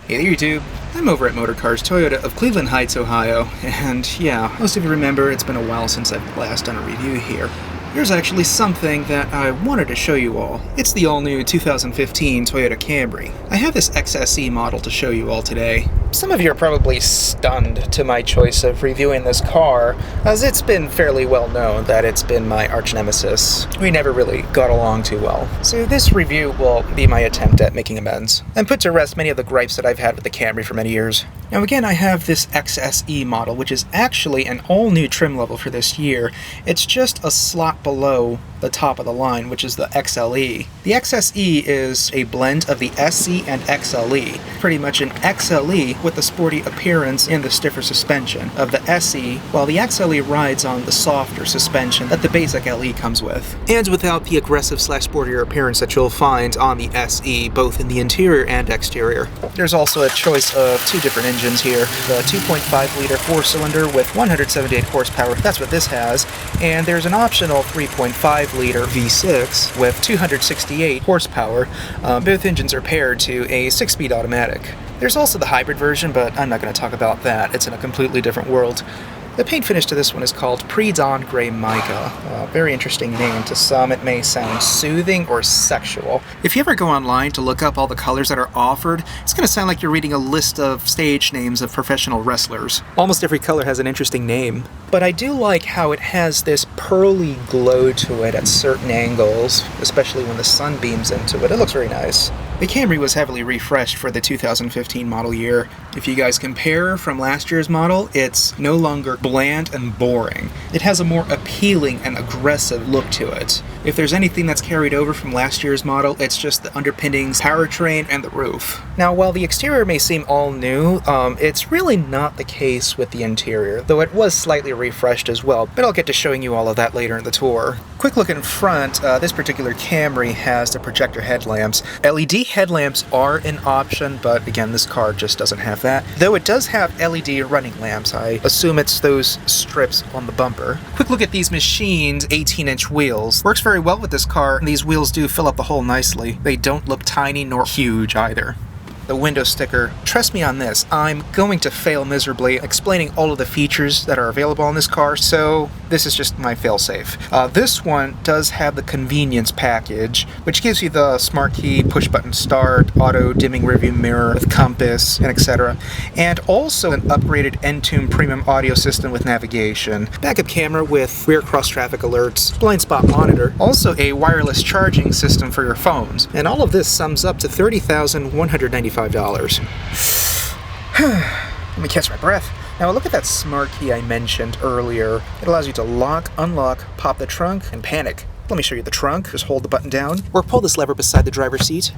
Hey there, YouTube. I'm over at Motorcars Toyota of Cleveland Heights, Ohio, and yeah, most of you remember it's been a while since I've last done a review here. Here's actually something that I wanted to show you all. It's the all-new 2015 Toyota Camry. I have this XSE model to show you all today. Some of you are probably stunned to my choice of reviewing this car, as it's been fairly well known that it's been my arch nemesis. We never really got along too well. So this review will be my attempt at making amends, and put to rest many of the gripes that I've had with the Camry for many years. Now again, I have this XSE model, which is actually an all-new trim level for this year. It's just a slot below the top of the line, which is the XLE. The XSE is a blend of the SE and XLE. Pretty much an XLE with the sporty appearance and the stiffer suspension of the SE, while the XLE rides on the softer suspension that the basic LE comes with. And without the aggressive/sportier appearance that you'll find on the SE, both in the interior and exterior. There's also a choice of two different engines here. The 2.5-liter four-cylinder with 178 horsepower, that's what this has, and there's an optional 3.5-liter V6 with 268 horsepower. Both engines are paired to a 6-speed automatic. There's also the hybrid version, but I'm not going to talk about that. It's in a completely different world. The paint finish to this one is called Pre-Dawn Gray Mica. Very interesting name. To some, it may sound soothing or sexual. If you ever go online to look up all the colors that are offered, it's going to sound like you're reading a list of stage names of professional wrestlers. Almost every color has an interesting name. But I do like how it has this pearly glow to it at certain angles, especially when the sun beams into it. It looks very nice. The Camry was heavily refreshed for the 2015 model year. If you guys compare from last year's model, it's no longer bland and boring. It has a more appealing and aggressive look to it. If there's anything that's carried over from last year's model, it's just the underpinnings, powertrain, and the roof. Now, while the exterior may seem all new, it's really not the case with the interior, though it was slightly refreshed as well, but I'll get to showing you all of that later in the tour. Quick look in front, this particular Camry has the projector headlamps. LED headlamps are an option, but again, this car just doesn't have that. Though it does have LED running lamps. I assume it's those strips on the bumper. Quick look at these machined 18-inch wheels. Works very well with this car, and these wheels do fill up the hole nicely. They don't look tiny nor huge either. The window sticker. Trust me on this, I'm going to fail miserably explaining all of the features that are available on this car, so this is just my fail-safe. This one does have the convenience package, which gives you the smart key, push-button start, auto-dimming rearview mirror with compass, and etc. And also an upgraded Entune premium audio system with navigation, backup camera with rear cross-traffic alerts, blind spot monitor, also a wireless charging system for your phones. And all of this sums up to $30,195. Let me catch my breath. Now look at that smart key I mentioned earlier. It allows you to lock, unlock, pop the trunk, and panic. Let me show you the trunk. Just hold the button down, or pull this lever beside the driver's seat.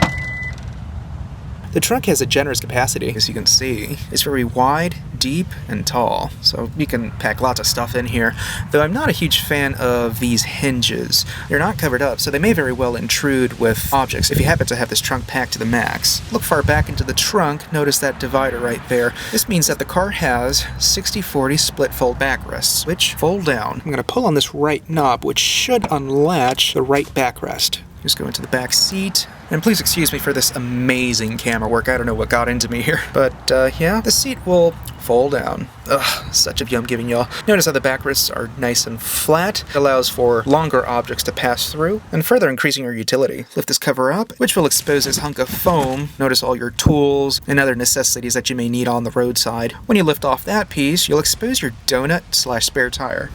The trunk has a generous capacity, as you can see. It's very wide, deep, and tall, so you can pack lots of stuff in here, though I'm not a huge fan of these hinges. They're not covered up, so they may very well intrude with objects if you happen to have this trunk packed to the max. Look far back into the trunk, notice that divider right there. This means that the car has 60/40 split fold backrests, which fold down. I'm going to pull on this right knob, which should unlatch the right backrest. Just go into the back seat, and please excuse me for this amazing camera work. I don't know what got into me here, but yeah, the seat will fold down. Ugh, such a view I'm giving y'all. Notice how the backrests are nice and flat. It allows for longer objects to pass through, and further increasing your utility. Lift this cover up, which will expose this hunk of foam. Notice all your tools and other necessities that you may need on the roadside. When you lift off that piece, you'll expose your donut/spare tire.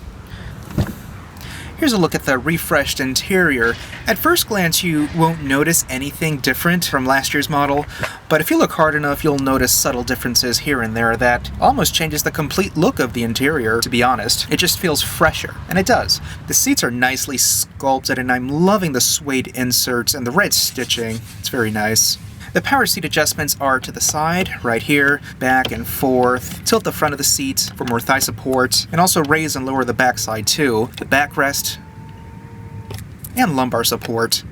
Here's a look at the refreshed interior. At first glance, you won't notice anything different from last year's model, but if you look hard enough, you'll notice subtle differences here and there that almost changes the complete look of the interior, to be honest. It just feels fresher, and it does. The seats are nicely sculpted, and I'm loving the suede inserts and the red stitching. It's very nice. The power seat adjustments are to the side, right here, back and forth. Tilt the front of the seat for more thigh support, and also raise and lower the back side too. The backrest and lumbar support.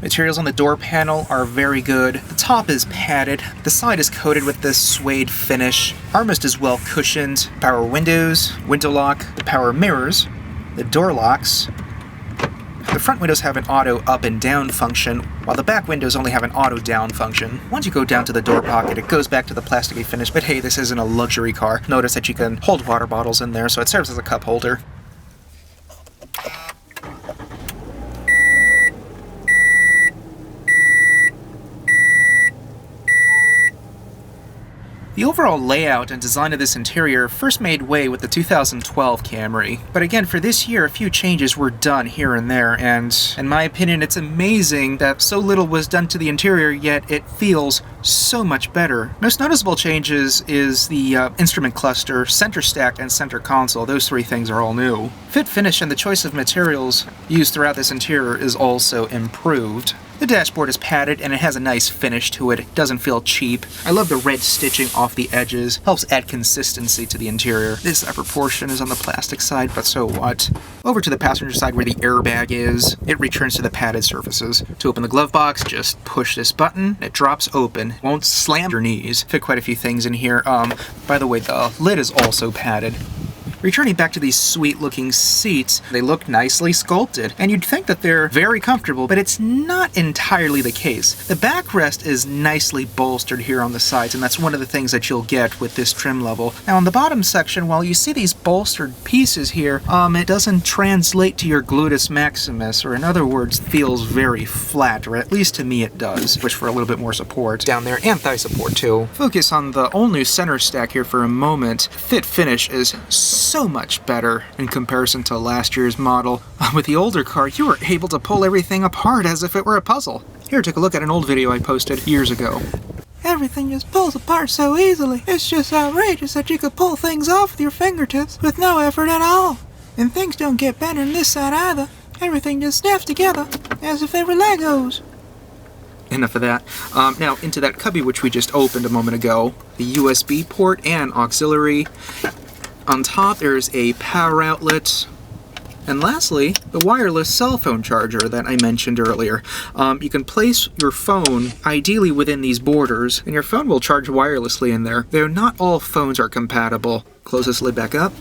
Materials on the door panel are very good. The top is padded. The side is coated with this suede finish. Armrest is well cushioned. Power windows, window lock, the power mirrors, the door locks, The front windows have an auto up and down function, while the back windows only have an auto down function. Once you go down to the door pocket, it goes back to the plasticky finish, but hey, this isn't a luxury car. Notice that you can hold water bottles in there, so it serves as a cup holder. The overall layout and design of this interior first made way with the 2012 Camry, but again, for this year, a few changes were done here and there, and in my opinion, it's amazing that so little was done to the interior, yet it feels so much better. Most noticeable changes is the instrument cluster, center stack, and center console. Those three things are all new. Fit finish and the choice of materials used throughout this interior is also improved. The dashboard is padded and it has a nice finish to it. It doesn't feel cheap. I love the red stitching off the edges. Helps add consistency to the interior. This upper portion is on the plastic side, but so what? Over to the passenger side where the airbag is, it returns to the padded surfaces. To open the glove box, just push this button. It drops open. It won't slam your knees. Fit quite a few things in here. By the way, the lid is also padded. Returning back to these sweet-looking seats, they look nicely sculpted, and you'd think that they're very comfortable, but it's not entirely the case. The backrest is nicely bolstered here on the sides, and that's one of the things that you'll get with this trim level. Now, on the bottom section, while you see these bolstered pieces here, it doesn't translate to your gluteus maximus, or in other words, feels very flat, or at least to me it does. Wish for a little bit more support down there, and thigh support too. Focus on the all-new center stack here for a moment. Fit finish is so much better in comparison to last year's model. With the older car, you were able to pull everything apart as if it were a puzzle. Here, take a look at an old video I posted years ago. Everything just pulls apart so easily. It's just outrageous that you could pull things off with your fingertips with no effort at all. And things don't get better on this side either. Everything just snaps together as if they were Legos. Enough of that. Now, into that cubby which we just opened a moment ago. The USB port and auxiliary. On top, there's a power outlet. And lastly, the wireless cell phone charger that I mentioned earlier. You can place your phone ideally within these borders, and your phone will charge wirelessly in there. Though not all phones are compatible. Close this lid back up.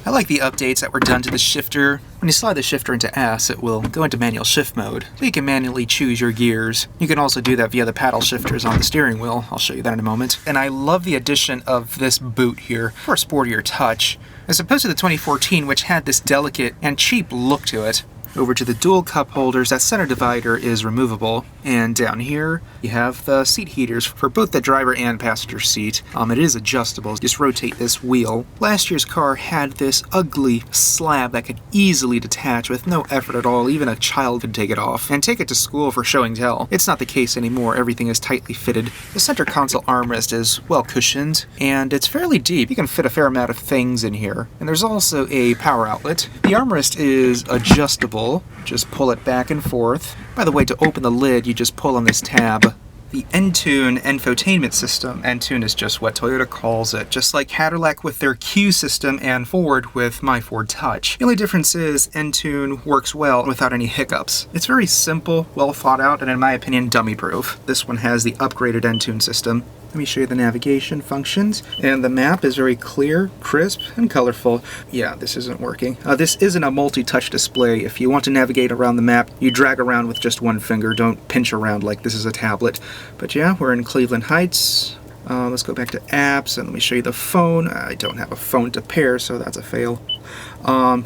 I like the updates that were done to the shifter. When you slide the shifter into S, it will go into manual shift mode, so you can manually choose your gears. You can also do that via the paddle shifters on the steering wheel. I'll show you that in a moment. And I love the addition of this boot here for a sportier touch, as opposed to the 2014, which had this delicate and cheap look to it. Over to the dual cup holders, that center divider is removable. And down here, you have the seat heaters for both the driver and passenger seat. It is adjustable. Just rotate this wheel. Last year's car had this ugly slab that could easily detach with no effort at all. Even a child could take it off and take it to school for show and tell. It's not the case anymore. Everything is tightly fitted. The center console armrest is well cushioned, and it's fairly deep. You can fit a fair amount of things in here. And there's also a power outlet. The armrest is adjustable. Just pull it back and forth. By the way, to open the lid, you just pull on this tab. The Entune infotainment system. Entune is just what Toyota calls it, just like Cadillac with their Q system and Ford with My Ford Touch. The only difference is Entune works well without any hiccups. It's very simple, well thought out, and in my opinion, dummy-proof. This one has the upgraded Entune system. Let me show you the navigation functions. And the map is very clear, crisp, and colorful. Yeah, this isn't working. This isn't a multi-touch display. If you want to navigate around the map, you drag around with just one finger. Don't pinch around like this is a tablet. But yeah, we're in Cleveland Heights. Let's go back to apps, and let me show you the phone. I don't have a phone to pair, so that's a fail.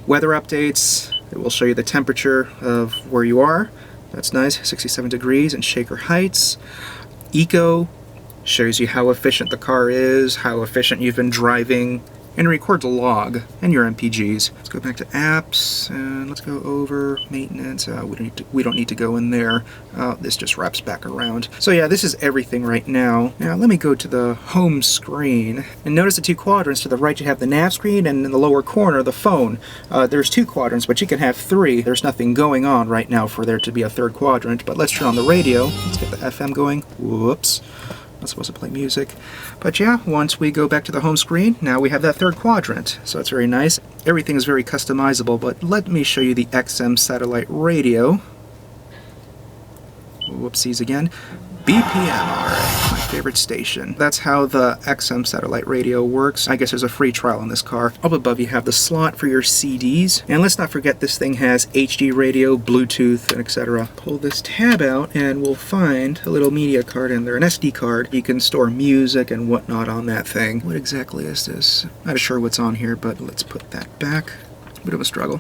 Weather updates. It will show you the temperature of where you are. That's nice, 67 degrees in Shaker Heights. Eco shows you how efficient the car is, how efficient you've been driving, and records a log and your MPGs. Let's go back to apps, and let's go over maintenance. We don't need to go in there. This just wraps back around. So yeah, this is everything right now. Now let me go to the home screen, and notice the two quadrants. To the right you have the nav screen, and in the lower corner the phone. There's two quadrants, but you can have three. There's nothing going on right now for there to be a third quadrant, but let's turn on the radio. Let's get the FM going. Whoops. Not supposed to play music. But yeah, once we go back to the home screen, now we have that third quadrant. So it's very nice. Everything is very customizable, but let me show you the XM satellite radio. Whoopsies again. BPM, alright. favorite station. That's how the XM satellite radio works. I guess there's a free trial on this car. Up above you have the slot for your CDs. And let's not forget this thing has HD radio, Bluetooth, and etc. Pull this tab out and we'll find a little media card in there, an SD card. You can store music and whatnot on that thing. What exactly is this? Not sure what's on here, but let's put that back. Bit of a struggle.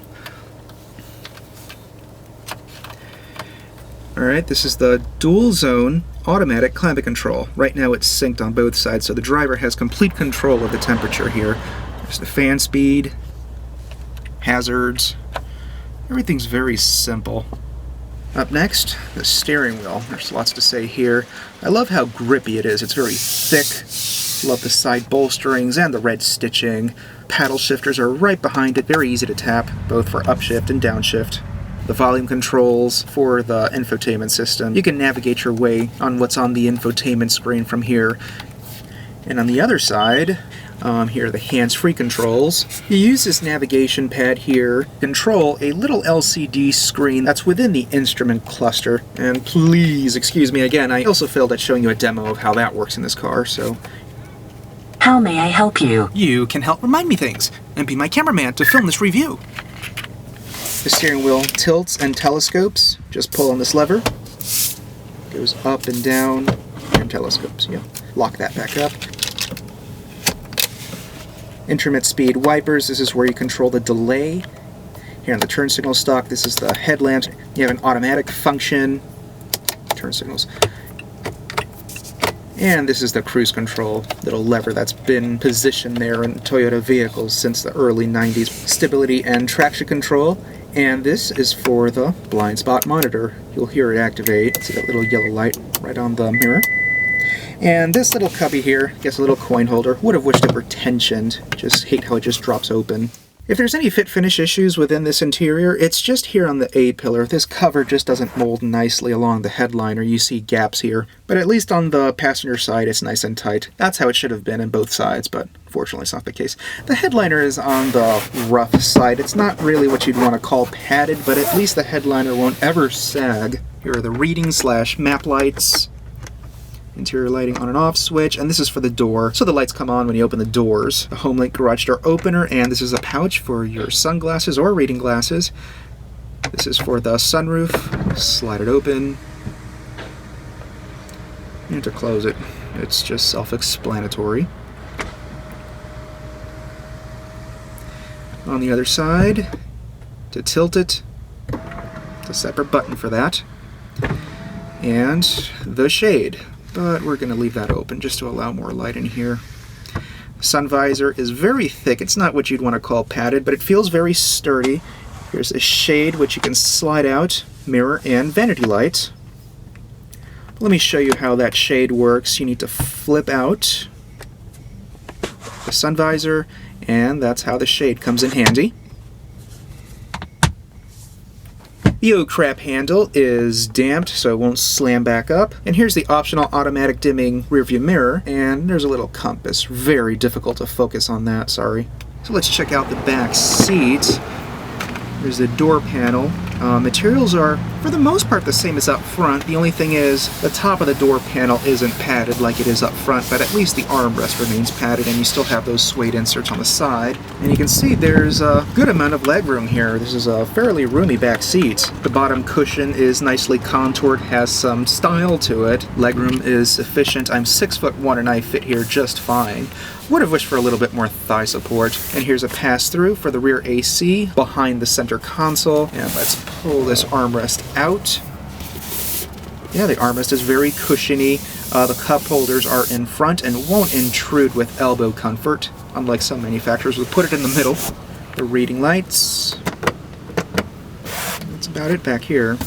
Alright, this is the dual zone automatic climate control. Right now it's synced on both sides, so the driver has complete control of the temperature here. There's the fan speed, hazards. Everything's very simple. Up next, the steering wheel. There's lots to say here. I love how grippy it is. It's very thick. Love the side bolsterings and the red stitching. Paddle shifters are right behind it. Very easy to tap, both for upshift and downshift. The volume controls for the infotainment system. You can navigate your way on what's on the infotainment screen from here. And on the other side, here are the hands-free controls. You use this navigation pad here to control a little LCD screen that's within the instrument cluster. And please excuse me again, I also failed at showing you a demo of how that works in this car, so... How may I help you? You can help remind me things, and be my cameraman to film this review. The steering wheel tilts and telescopes. Just pull on this lever. Goes up and down, and telescopes. Yeah. Lock that back up. Intermit speed wipers. This is where you control the delay. Here on the turn signal stock, this is the headlamp. You have an automatic function. Turn signals. And this is the cruise control little lever that's been positioned there in Toyota vehicles since the early 90s. Stability and traction control. And this is for the blind spot monitor. You'll hear it activate. See that little yellow light right on the mirror. And this little cubby here, I guess a little coin holder. Would have wished it were tensioned. Just hate how it just drops open. If there's any fit-finish issues within this interior, it's just here on the A-pillar. This cover just doesn't mold nicely along the headliner. You see gaps here. But at least on the passenger side, it's nice and tight. That's how it should have been in both sides, but fortunately it's not the case. The headliner is on the rough side. It's not really what you'd want to call padded, but at least the headliner won't ever sag. Here are the reading/map lights. Interior lighting on and off switch, and this is for the door, so the lights come on when you open the doors. The HomeLink garage door opener, and this is a pouch for your sunglasses or reading glasses. This is for the sunroof. Slide it open. And to close it, it's just self-explanatory. On the other side, to tilt it, it's a separate button for that. And the shade. But we're going to leave that open just to allow more light in here. The sun visor is very thick. It's not what you'd want to call padded, but it feels very sturdy. Here's a shade which you can slide out, mirror, and vanity light. Let me show you how that shade works. You need to flip out the sun visor, and that's how the shade comes in handy. The O-crap handle is damped so it won't slam back up. And here's the optional automatic dimming rearview mirror, and there's a little compass. Very difficult to focus on that, sorry. So let's check out the back seat. There's the door panel. Materials are, for the most part, the same as up front. The only thing is, the top of the door panel isn't padded like it is up front, but at least the armrest remains padded, and you still have those suede inserts on the side. And you can see there's a good amount of legroom here. This is a fairly roomy back seat. The bottom cushion is nicely contoured, has some style to it. Legroom is sufficient. I'm 6'1" and I fit here just fine. Would have wished for a little bit more thigh support. And here's a pass-through for the rear AC behind the center console. And let's pull this armrest out. Yeah, the armrest is very cushiony. The cup holders are in front and won't intrude with elbow comfort, unlike some manufacturers would put it in the middle. The reading lights. That's about it back here.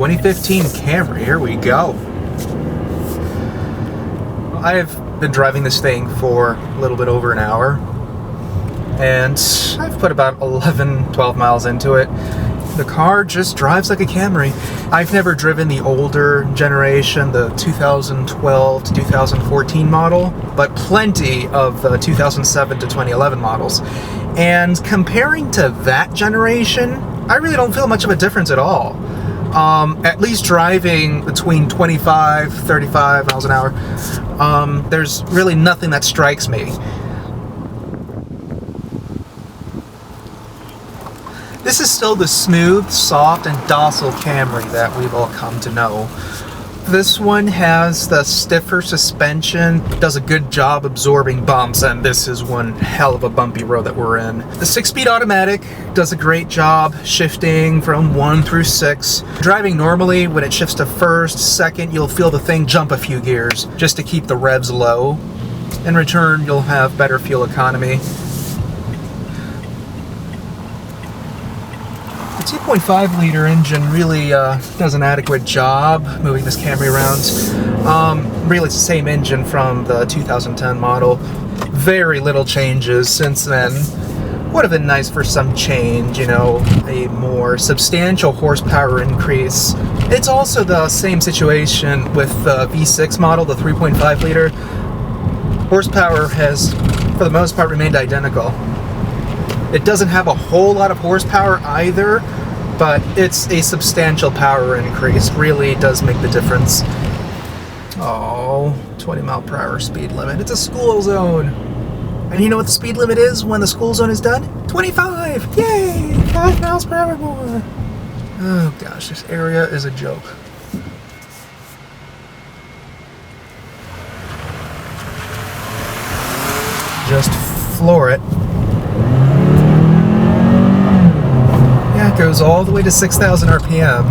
2015 Camry, here we go. I've been driving this thing for a little bit over an hour, and I've put about 11-12 miles into it. The car just drives like a Camry. I've never driven the older generation, the 2012 to 2014 model, but plenty of the 2007 to 2011 models. And comparing to that generation, I really don't feel much of a difference at all. At least driving between 25, 35 miles an hour, there's really nothing that strikes me. This is still the smooth, soft, and docile Camry that we've all come to know. This one has the stiffer suspension, does a good job absorbing bumps, and this is one hell of a bumpy road that we're in. The 6-speed automatic does a great job shifting from 1 through 6. Driving normally, when it shifts to first, second, you'll feel the thing jump a few gears just to keep the revs low. In return, you'll have better fuel economy. The 2.5 liter engine really does an adequate job moving this Camry around. Really, it's the same engine from the 2010 model. Very little changes since then. Would have been nice for some change, you know, a more substantial horsepower increase. It's also the same situation with the V6 model, the 3.5 liter. Horsepower has, for the most part, remained identical. It doesn't have a whole lot of horsepower either, but it's a substantial power increase. Really does make the difference. Oh, 20 mile per hour speed limit. It's a school zone. And you know what the speed limit is when the school zone is done? 25! Yay! 5 miles per hour more. Oh gosh, this area is a joke. Just floor it. It goes all the way to 6,000 RPM.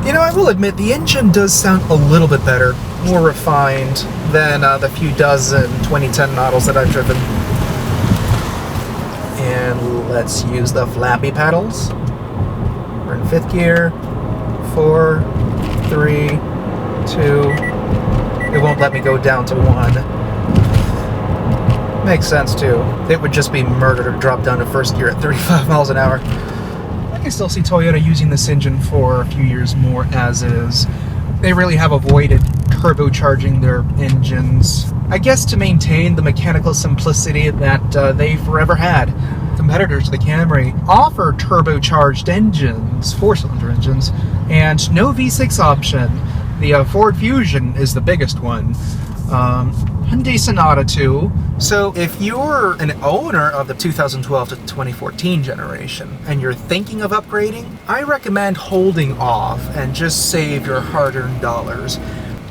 You know, I will admit the engine does sound a little bit better, more refined than the few dozen 2010 models that I've driven. And let's use the flappy pedals. We're in 5th gear. 4, 3, 2. It won't let me go down to 1. Makes sense too. It would just be murder to drop down to 1st gear at 35 miles an hour. I can still see Toyota using this engine for a few years more as is. They really have avoided turbocharging their engines, I guess to maintain the mechanical simplicity that they forever had. Competitors to the Camry offer turbocharged engines, 4-cylinder engines, and no V6 option. The Ford Fusion is the biggest one. Hyundai Sonata too. So if you're an owner of the 2012 to 2014 generation and you're thinking of upgrading, I recommend holding off and just save your hard-earned dollars,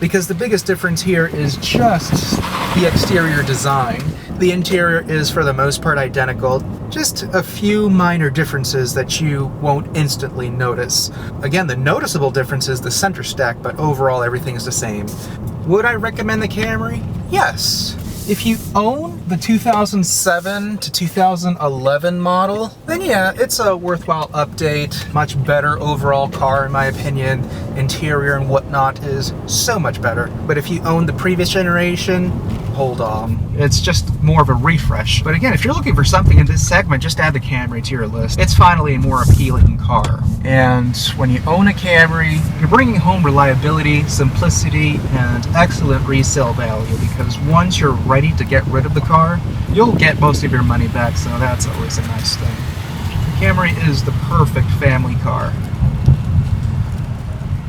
because the biggest difference here is just the exterior design. The interior is for the most part identical, just a few minor differences that you won't instantly notice. Again, the noticeable difference is the center stack, but overall everything is the same. Would I recommend the Camry? Yes. If you own the 2007 to 2011 model, then yeah, it's a worthwhile update. Much better overall car in my opinion. Interior and whatnot is so much better. But if you own the previous generation, hold on. It's just more of a refresh. But again, if you're looking for something in this segment, just add the Camry to your list. It's finally a more appealing car. And when you own a Camry, you're bringing home reliability, simplicity, and excellent resale value, because once you're ready to get rid of the car, you'll get most of your money back, so that's always a nice thing. The Camry is the perfect family car.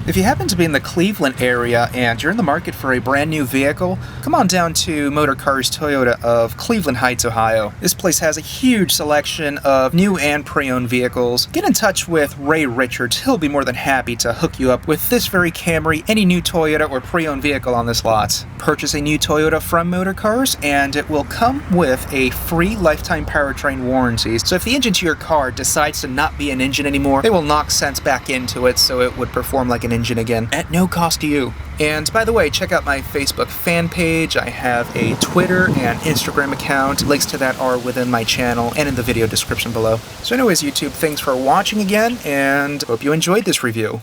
If you happen to be in the Cleveland area and you're in the market for a brand new vehicle, come on down to Motorcars Toyota of Cleveland Heights, Ohio. This place has a huge selection of new and pre-owned vehicles. Get in touch with Ray Richards. He'll be more than happy to hook you up with this very Camry, any new Toyota or pre-owned vehicle on this lot. Purchase a new Toyota from Motorcars and it will come with a free lifetime powertrain warranty. So if the engine to your car decides to not be an engine anymore, they will knock sense back into it so it would perform like an engine again, at no cost to you. And by the way, check out my Facebook fan page. I have a Twitter and Instagram account. Links to that are within my channel and in the video description below. So anyways, YouTube, thanks for watching again, and hope you enjoyed this review.